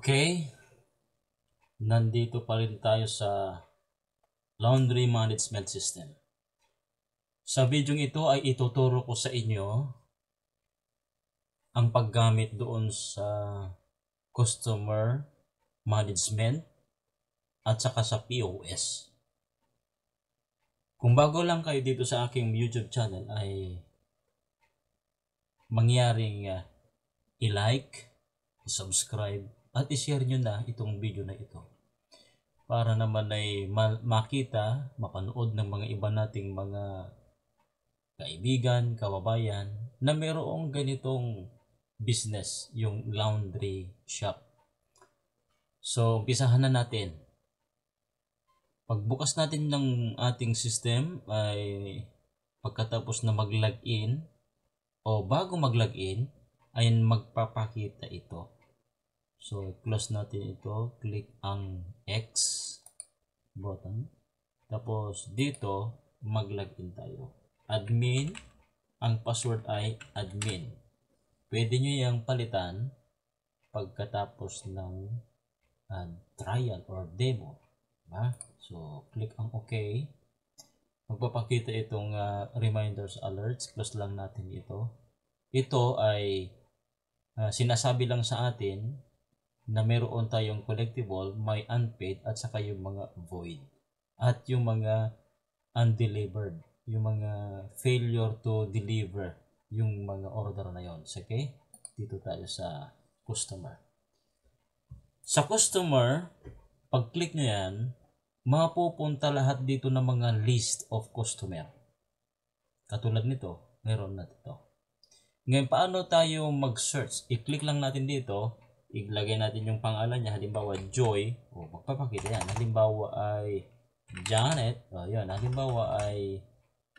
Okay, nandito pa rin tayo sa laundry management system. Sa video ito ay ituturo ko sa inyo ang paggamit doon sa customer management at saka sa POS. Kung bago lang kayo dito sa aking YouTube channel ay mangyaring i-like, i-subscribe at i-share nyo na itong video na ito para naman ay makita, mapanood ng mga iba nating mga kaibigan, kababayan na mayroong ganitong business, yung laundry shop. So, umpisahan na natin. Pagbukas natin ng ating system ay pagkatapos na mag-login o bago mag-login ay magpapakita ito. So, close natin ito. Click ang X button. Tapos, dito, mag-login tayo. Admin. Ang password ay admin. Pwede nyo yung palitan pagkatapos ng trial or demo. Diba? So, click ang OK. Magpapakita itong reminders alerts. Close lang natin ito. Ito ay sinasabi lang sa atin na meron tayong collectible, may unpaid at saka yung mga void at yung mga undelivered, yung mga failure to deliver yung mga order na yon. Okay? Dito tayo sa customer. Sa customer, pag click nyo yan, mapupunta lahat dito ng mga list of customer. Katulad nito, meron na ito. Ngayon, paano tayo mag-search? I-click lang natin dito. Ilagay natin yung pangalan niya, halimbawa Joy, o magpapakita yan, halimbawa ay Janet, o yan, halimbawa ay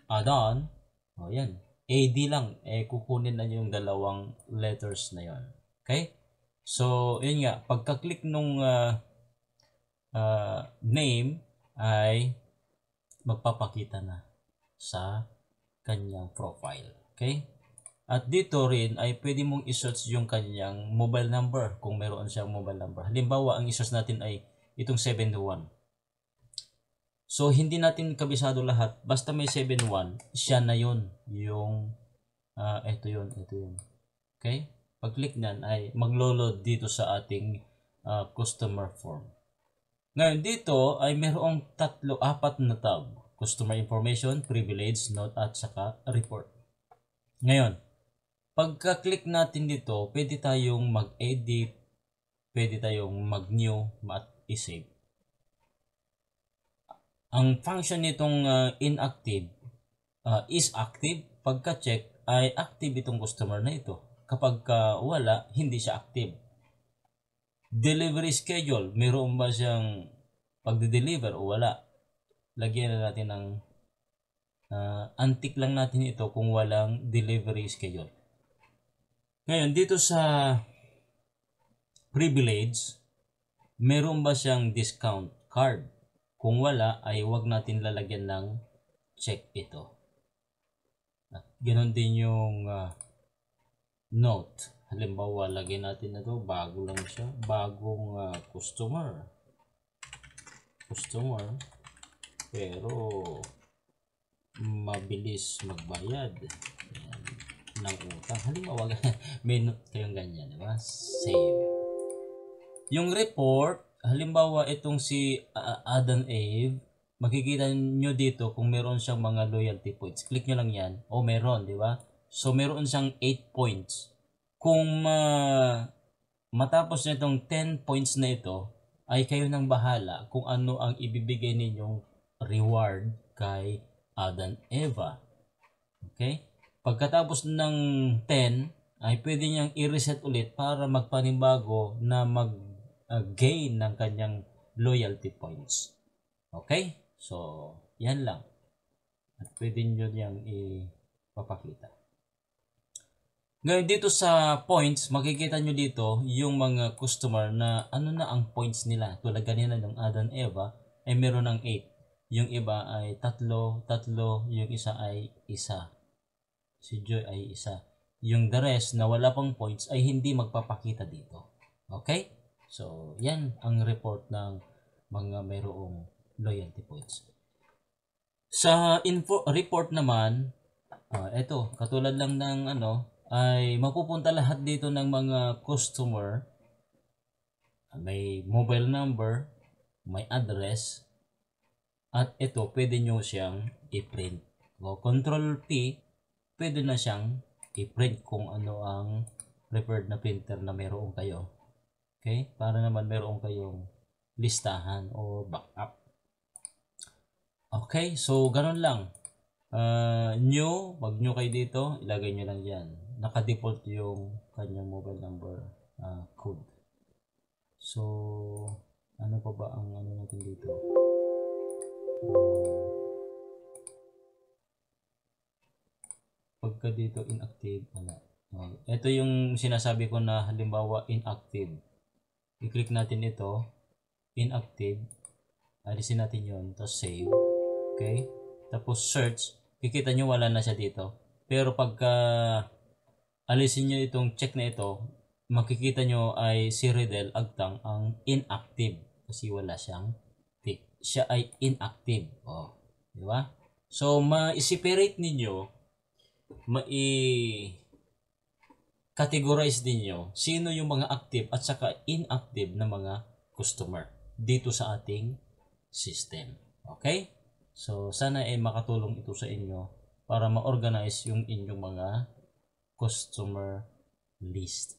Adon, o yan, AD lang, kukunin na yung dalawang letters na yon. Okay? So, yun nga, pagka-click nung name ay magpapakita na sa kanyang profile. Okay? At dito rin ay pwede mong i-search yung kanyang mobile number kung meron siyang mobile number. Halimbawa, ang i-search natin ay itong 71. So, hindi natin kabisado lahat. Basta may 71, siya na yun. Yung, ito yun. Okay? Pag-click nyan ay maglo-load dito sa ating customer form. Ngayon, dito ay merong 4 na tab. Customer information, privilege, note, at saka report. Ngayon, pagka-click natin dito, pwede tayong mag-edit, pwede tayong mag-new, at i-save. Ang function nitong inactive is active. Pagka-check ay active itong customer na ito. Kapag wala, hindi siya active. Delivery schedule, mayroon ba siyang pagde-deliver o wala? Lagyan na natin ng antik lang natin ito kung walang delivery schedule. Ngayon, dito sa privilege, meron ba siyang discount card? Kung wala, ay huwag natin lalagyan ng check ito. At ganoon din yung note. Halimbawa, lagyan natin na ito. Bago lang siya. Bagong customer. Pero mabilis magbayad ng utang. Halimbawa, may note kayong ganyan, diba? Save. Yung report, halimbawa itong si Adan Ave, makikita nyo dito kung meron siyang mga loyalty points. Click nyo lang yan. O meron, di ba? So meron siyang 8 points. Kung matapos na itong 10 points na ito, ay kayo nang bahala kung ano ang ibibigay ninyong reward kay Adan Eva. Okay? Pagkatapos ng 10, ay pwede niyang i-reset ulit para magpanibago na mag-gain ng kanyang loyalty points. Okay? So, yan lang. At pwede niyo niyang ipapakita. Ngayon dito sa points, makikita nyo dito yung mga customer na ano na ang points nila. Tulad ganyan ng Adan Eva ay meron ng 8. Yung iba ay 3, yung isa ay 1. Si Joy ay 1. Yung the rest na wala pang points ay hindi magpapakita dito. Okay? So, yan ang report ng mga mayroong loyalty points. Sa report naman, ito, katulad lang ng ay mapupunta lahat dito ng mga customer. May mobile number, may address, at ito, pwede nyo siyang i-print. O, Control P, pwede na siyang i-print kung ano ang preferred na printer na meron kayo. Okay? Para naman meron kayong listahan o backup. Okay? So, ganun lang. Wag nyo kayo dito, ilagay nyo lang yan. Naka-default yung kanyang mobile number code. So, ano pa ba ang natin dito? Pagka dito inactive, ito yung sinasabi ko na halimbawa inactive. I-click natin ito, inactive, alisin natin yon, tapos save. Okay? Tapos search, kikita nyo wala na siya dito. Pero pagka alisin nyo itong check na ito, makikita nyo ay si Riddle Agtang ang inactive kasi wala siyang tick. Siya ay inactive. Di ba? So, ma-separate ninyo, categorize din nyo sino yung mga active at saka inactive na mga customer dito sa ating system. Okay? So, sana ay makatulong ito sa inyo para ma-organize yung inyong mga customer list.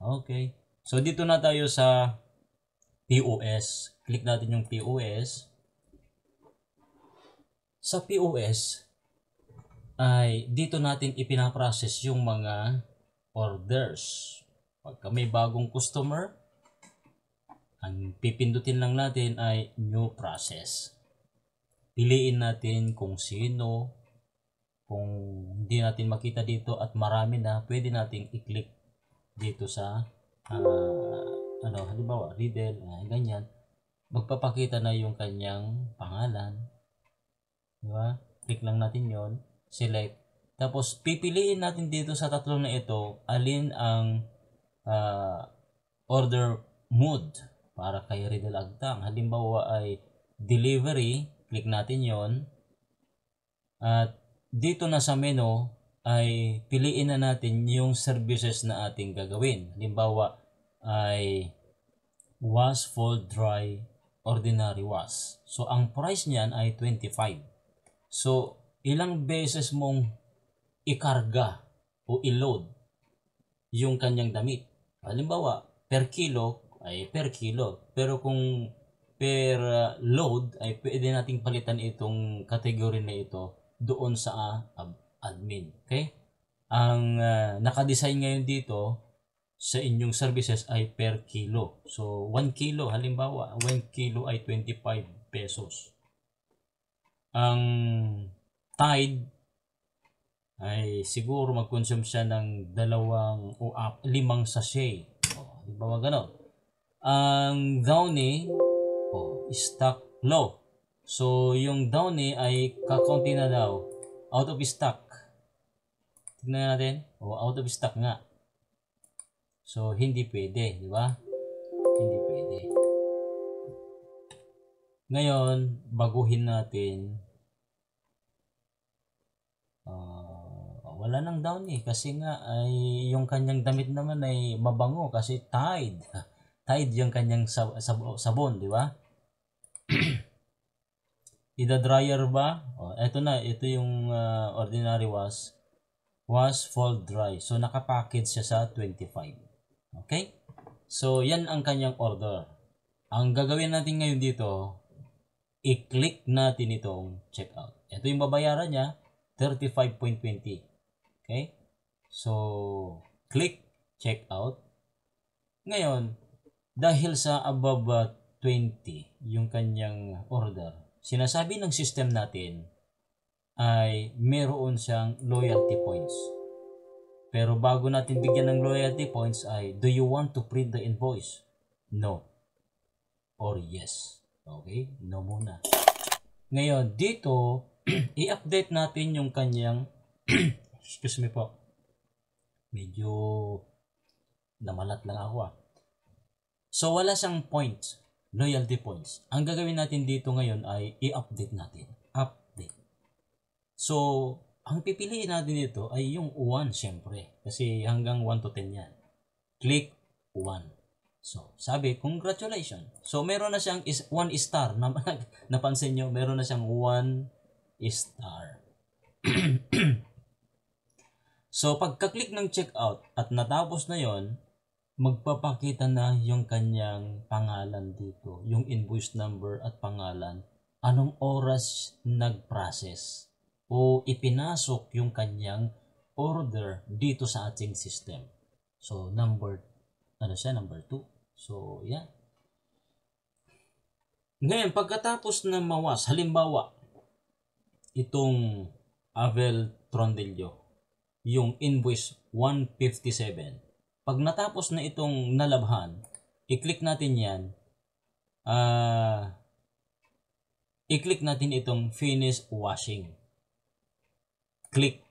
Okay. So, dito na tayo sa POS. Click natin yung POS. Sa POS, ay dito natin ipinaprocess yung mga orders. Pagka may bagong customer, ang pipindutin lang natin ay new process. Piliin natin kung sino. Kung hindi natin makita dito at marami na, pwede nating i-click dito sa halimbawa Riddle, ganyan. Magpapakita na yung kanyang pangalan. Diba? Click lang natin yon, select. Tapos pipiliin natin dito sa tatlong na ito alin ang order mode para kay Riddle Agtang. Halimbawa ay delivery, click natin yon. At dito na sa menu ay piliin na natin yung services na ating gagawin. Halimbawa ay wash, fold, dry, ordinary wash. So ang price niyan ay 25. So ilang beses mong ikarga o i-load yung kanyang damit. Halimbawa, per kilo ay per kilo. Pero kung per load ay pwede nating palitan itong category na ito doon sa admin. Okay? Ang nakadesign ngayon dito sa inyong services ay per kilo. So, 1 kilo, halimbawa, 1 kilo ay 25 pesos. Ang Tide ay siguro mag-consume siya ng 2 o 5 sachet. Halimbawa gano'n. Ang Downy, stock low. So, yung Downy ay kakaunti na daw. Out of stock. Tignan natin. Out of stock nga. So, hindi pwede. Di ba? Hindi pwede. Ngayon, baguhin natin. Wala nang Downy. Kasi nga, ay yung kanyang damit naman ay mabango. Kasi Tide. Tide yung kanyang sabon. Di ba? Ida-dryer ba? Ito na. Ito yung ordinary wash. Wash, fold, dry. So, nakapackage siya sa 25. Okay? So, yan ang kanyang order. Ang gagawin natin ngayon dito, i-click natin itong checkout. Ito yung babayaran niya, 35.20. Okay? So, click checkout. Ngayon, dahil sa above 20 yung kanyang order, sinasabi ng system natin ay meron siyang loyalty points. Pero bago natin bigyan ng loyalty points ay, do you want to print the invoice? No. Or yes. Okay? No muna. Ngayon, dito, i-update natin yung kanyang excuse me po. Medyo namalat lang ako So wala siyang points, loyalty points. Ang gagawin natin dito ngayon ay i-update natin. Update. So, ang pipiliin natin dito ay yung 1 syempre. Kasi hanggang 1 to 10 yan. Click 1. So, sabi, congratulations. So, meron na siyang 1 star. Napansin nyo, meron na siyang 1 star. So, pagka-click ng checkout at natapos na yon, magpapakita na yung kanyang pangalan dito. Yung invoice number at pangalan. Anong oras nag-process o ipinasok yung kanyang order dito sa ating system. So, number 2. So, yan. Ngayon, pagkatapos na mawas, halimbawa, itong Avel Trondelio, yung invoice 157. Pag natapos na itong nalabhan, i-click natin yan, i-click natin itong finish washing. Click.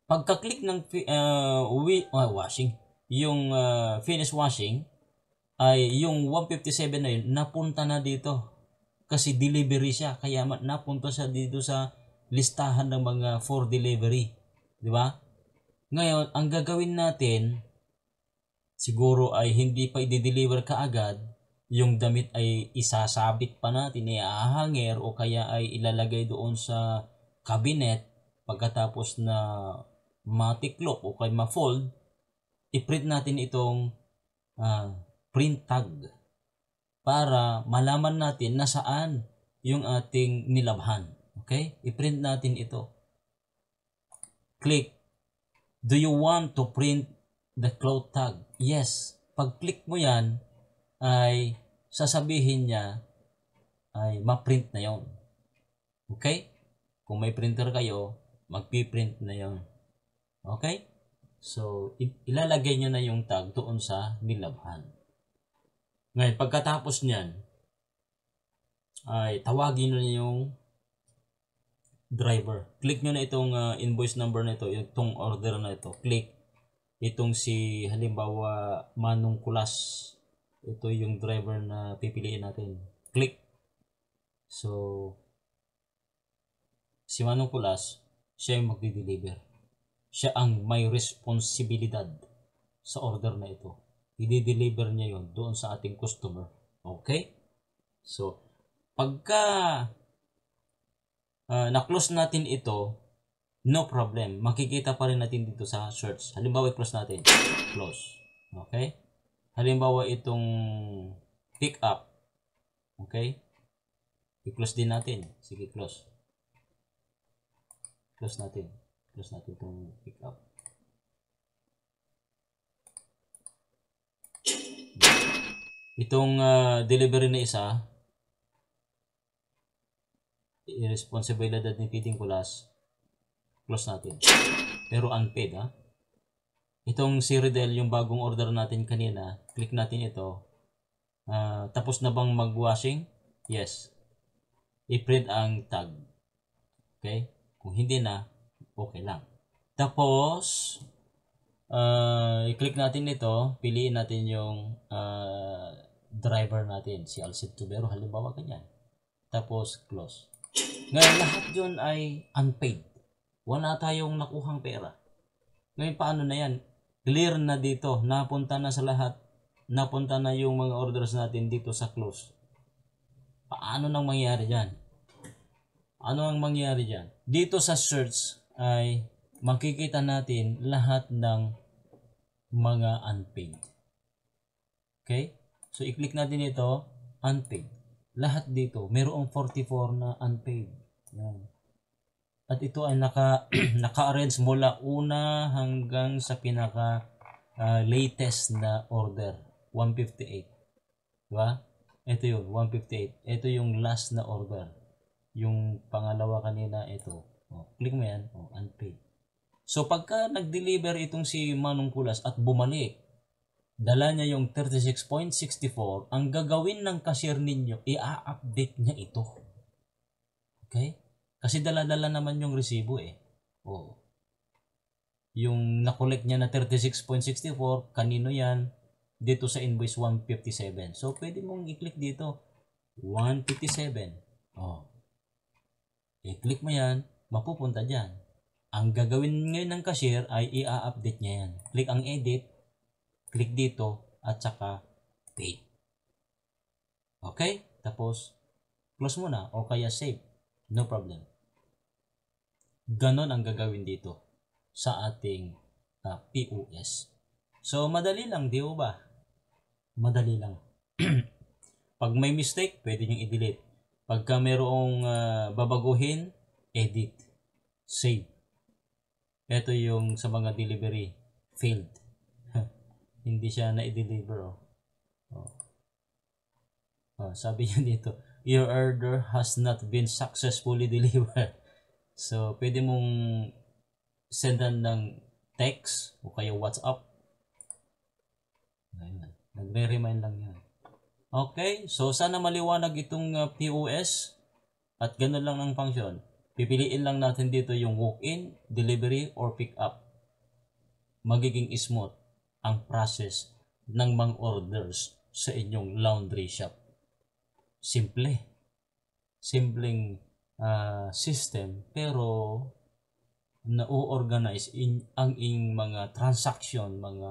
Pagka-click ng washing, yung finish washing, ay yung 157 na yun, napunta na dito. Kasi delivery siya, kaya napunta siya dito sa listahan ng mga for delivery. Di ba? Ngayon, ang gagawin natin, siguro ay hindi pa i-deliver kaagad, yung damit ay isasabit pa natin, iahanger o kaya ay ilalagay doon sa cabinet. Pagkatapos na matiklop o kaya ma-fold, i-print natin itong print tag para malaman natin na saan yung ating nilabhan. Okay? I-print natin ito. Click. Do you want to print the cloth tag? Yes. Pag-click mo yan, ay sasabihin niya ay ma-print na yon. Okay? Kung may printer kayo, magpiprint na yon. Okay? So, ilalagay nyo na yung tag doon sa nilabhan. Ngayon, pagkatapos niyan, ay tawagin nyo na yung driver. Click nyo na itong invoice number na ito, itong order na ito. Click. Itong si, halimbawa, Manong Kulas. Ito yung driver na pipiliin natin. Click. So, si Manong Kulas, siya yung magdi-deliver. Siya ang may responsibilidad sa order na ito. I-deliver niya yon doon sa ating customer. Okay? So, pagka na-close natin ito, no problem. Makikita pa rin natin dito sa search. Halimbawa, i-close natin. Close. Okay? Halimbawa, itong pick up. Okay? I-close din natin. Sige, close. Close natin. Close natin itong pick up. Itong delivery na isa, irresponsibilidad ni Piting Kulas, close natin. Pero unpaid, ha? Itong si Riddle, yung bagong order natin kanina, click natin ito. Tapos na bang mag-washing? Yes. I-print ang tag. Okay? Kung hindi na, okay lang. Tapos, i-click natin ito, piliin natin yung driver natin, si Alcid Tubero, halimbawa ganyan. Tapos, close. Ngayon, lahat yun ay unpaid. Wala tayong nakuhang pera. Ngayon, paano na yan? Clear na dito. Napunta na sa lahat. Napunta na yung mga orders natin dito sa close. Paano nang mangyari dyan? Ano ang mangyari dyan? Dito sa search ay makikita natin lahat ng mga unpaid. Okay? So, i-click natin ito, unpaid. Lahat dito, mayroong 44 na unpaid. Yan. At ito ay naka-arrange mula una hanggang sa pinaka latest na order, 158. Diba? Ito yun, 158. Ito yung last na order. Yung pangalawa kanina, ito. Click mo yan, unpaid. So, pagka nag-deliver itong si Manong Kulas at bumalik, dala niya yung 36.64, ang gagawin ng cashier ninyo, i-update niya ito. Okay? Kasi dala-dala naman yung resibo eh. Yung na-collect niya na 36.64, kanino yan? dito sa invoice 157. So, pwede mong i-click dito, 157. Oh. I-click mo yan, mapupunta dyan. Ang gagawin ngayon ng cashier ay i-update niya yan. Click ang edit, click dito, at saka pay. Okay? Tapos, close mo na o kaya save. No problem. Ganon ang gagawin dito sa ating POS. So, madali lang, di ba? Madali lang. Pag may mistake, pwede nyo i-delete. Pagka mayroong babaguhin, edit, save. Ito yung sa mga delivery, failed. Hindi siya na-deliver. Sabi niya dito, your order has not been successfully delivered. So, pwede mong sendan ng text o kaya WhatsApp. Ayan. Nagre-remind lang yan. Okay, so sana maliwanag itong POS at gano'n lang ang function. Pipiliin lang natin dito yung walk-in, delivery, or pick-up. Magiging smooth ang process ng mga orders sa inyong laundry shop. Simple. Simpleng system pero na-organize ang mga transaction, mga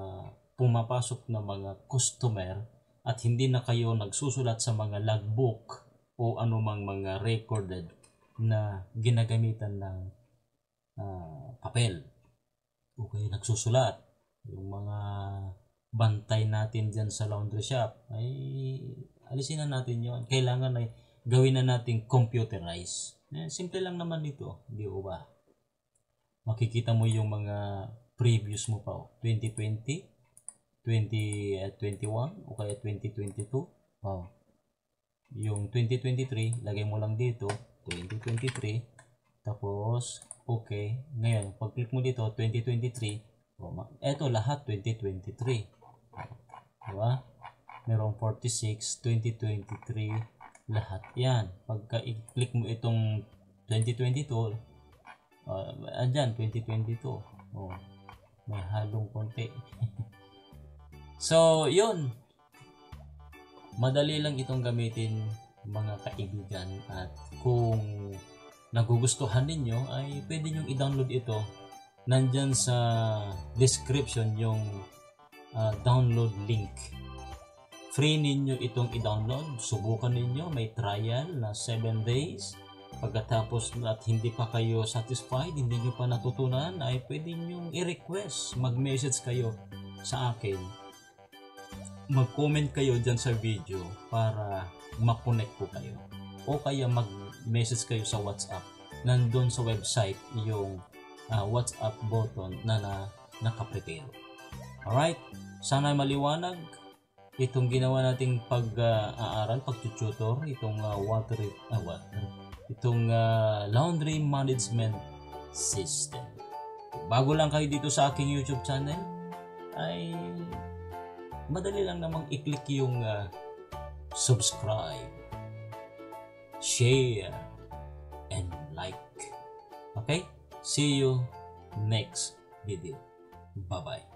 pumapasok na mga customer at hindi na kayo nagsusulat sa mga logbook o anumang mga recorded na ginagamitan ng papel. O kaya nagsusulat. Yung mga bantay natin dyan sa laundry shop ay alisin na natin yon. Kailangan ay gawin na natin computerized. Simple lang naman ito, di ba? Makikita mo yung mga previous mo pa, 2020, 2021 o kaya 2022. Yung 2023, lagay mo lang dito, 2023. Tapos, okay. Ngayon, pag-click mo dito, 2023. Eto lahat, 2023. Diba? Merong 46, 2023, lahat yan. Pagka i-click mo itong 2022, andyan, 2022. May halong konti. So, yun. Madali lang itong gamitin, mga kaibigan. At kung nagugustuhan ninyo, ay pwede nyo i-download ito. Nandyan sa description yung download link. Free ninyo itong i-download. Subukan ninyo. May trial na 7 days. Pagkatapos at hindi pa kayo satisfied, hindi nyo pa natutunan, ay pwede nyo i-request. Mag-message kayo sa akin. Mag-comment kayo dyan sa video para makonect ko kayo. O kaya mag-message kayo sa WhatsApp. Nandun sa website yung WhatsApp button na nakaprepare. Alright? Sana maliwanag itong ginawa nating pag-aaral, pag-tutor, itong itong laundry management system. Bago lang kayo dito sa aking YouTube channel, ay madali lang namang i-click yung subscribe, share, and like. Okay? See you next video. Bye-bye.